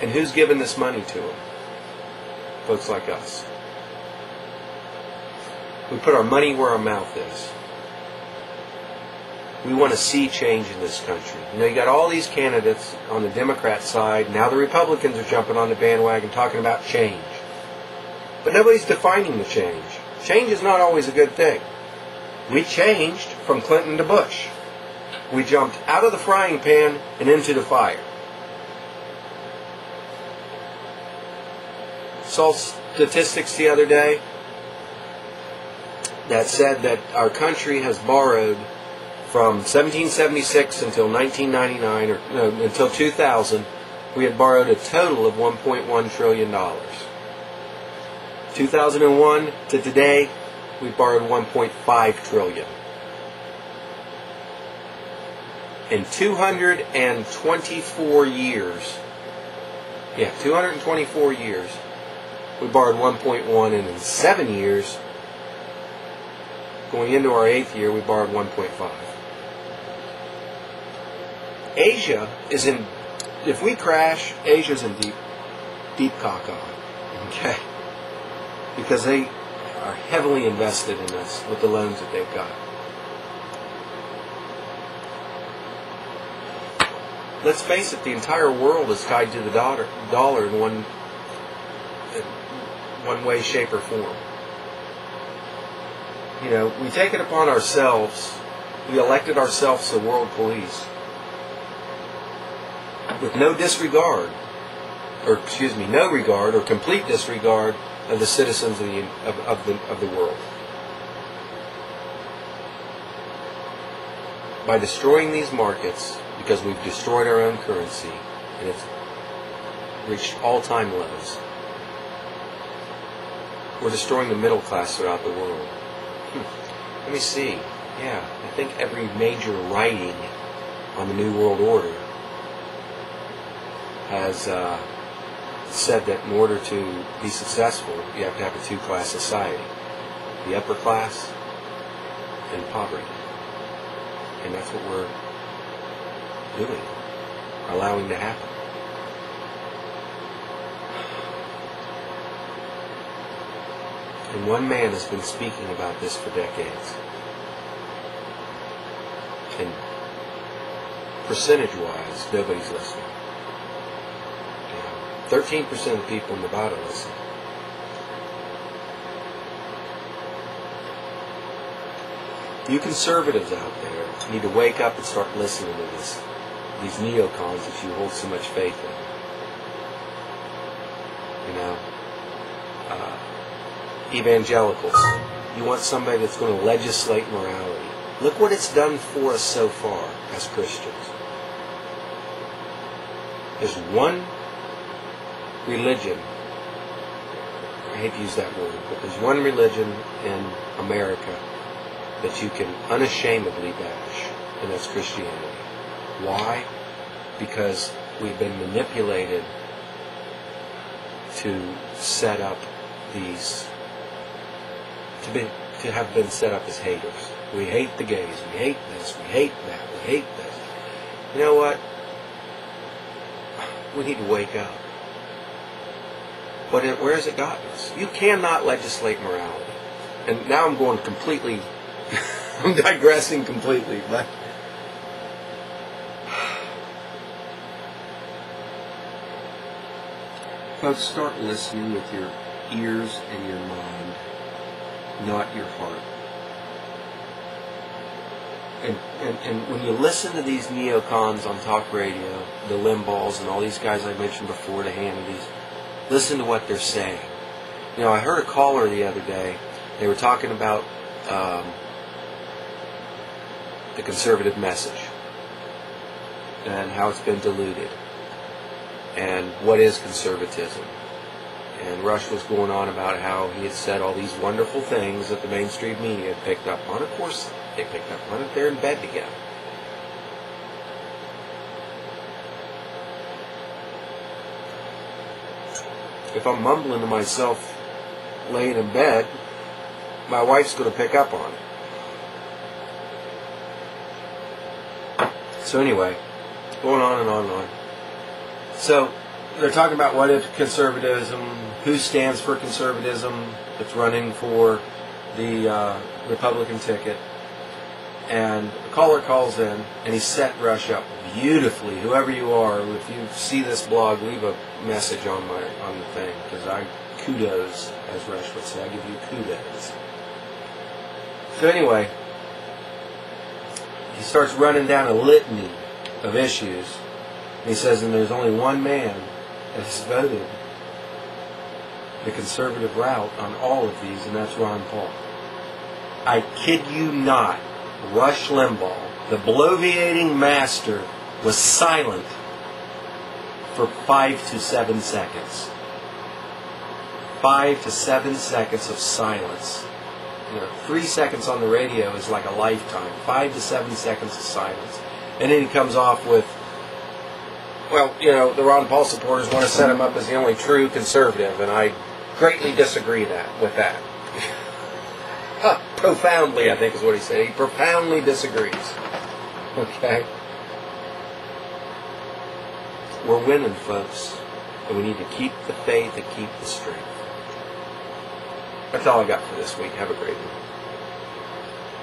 And who's giving this money to them? Folks like us. We put our money where our mouth is. We want to see change in this country. You know, you got all these candidates on the Democrat side. Now the Republicans are jumping on the bandwagon talking about change. But nobody's defining the change. Change is not always a good thing. We changed from Clinton to Bush. We jumped out of the frying pan and into the fire. Saw statistics the other day that said that our country has borrowed from 1776 until 1999, or no, until 2000, we had borrowed a total of $1.1 trillion. 2001 to today, we borrowed $1.5 trillion. In 224 years, 224 years, we borrowed 1.1, and in 7 years, going into our 8th year, we borrowed 1.5. Asia is in, if we crash, Asia's in deep caca. Okay? Because they are heavily invested in us with the loans that they've got. Let's face it, the entire world is tied to the dollar in one way, shape, or form. You know, we take it upon ourselves. We elected ourselves the world police with no regard or complete disregard of the citizens of the world. By destroying these markets, because we've destroyed our own currency, and it's reached all-time lows, we're destroying the middle class throughout the world. Let me see. Yeah, I think every major writing on the New World Order has said that in order to be successful, you have to have a two-class society. The upper class and poverty. And that's what we're doing, allowing to happen. And one man has been speaking about this for decades. And percentage-wise, nobody's listening. 13% of the people in Nevada listen. You conservatives out there need to wake up and start listening to these neocons that you hold so much faith in. You know, evangelicals. You want somebody that's going to legislate morality. Look what it's done for us so far as Christians. There's one religion, I hate to use that word, but there's one religion in America that you can unashamedly bash, and that's Christianity. Why? Because we've been manipulated to set up these, to have been set up as haters. We hate the gays, we hate this, we hate that, we hate this. You know what? We need to wake up. But where has it gotten us? You cannot legislate morality. And now I'm going completely, I'm digressing completely, but folks, start listening with your ears and your mind, not your heart. And when you listen to these neocons on talk radio, the Limbaughs and all these guys I mentioned before, the Hannitys, listen to what they're saying. You know, I heard a caller the other day. They were talking about the conservative message and how it's been diluted and what is conservatism. And Rush was going on about how he had said all these wonderful things that the mainstream media had picked up on. Of course, they picked up on it. They're in bed together. If I'm mumbling to myself laying in bed, my wife's going to pick up on it. So anyway, going on and on and on. So, they're talking about what if conservatism, who stands for conservatism that's running for the Republican ticket. And a caller calls in, and he set Rush up beautifully. Whoever you are, if you see this blog, leave a message on the thing, because I kudos, as Rush would say. I give you kudos. So anyway, he starts running down a litany of issues. And he says, and there's only one man that has voted the conservative route on all of these, and that's Ron Paul. I kid you not. Rush Limbaugh, the bloviating master, was silent for 5 to 7 seconds. 5 to 7 seconds of silence. 3 seconds on the radio is like a lifetime. 5 to 7 seconds of silence. And then he comes off with, well, the Ron Paul supporters want to set him up as the only true conservative, and I greatly disagree with that. Profoundly, I think is what he said. He profoundly disagrees. Okay? We're winning, folks. And we need to keep the faith and keep the strength. That's all I got for this week. Have a great one.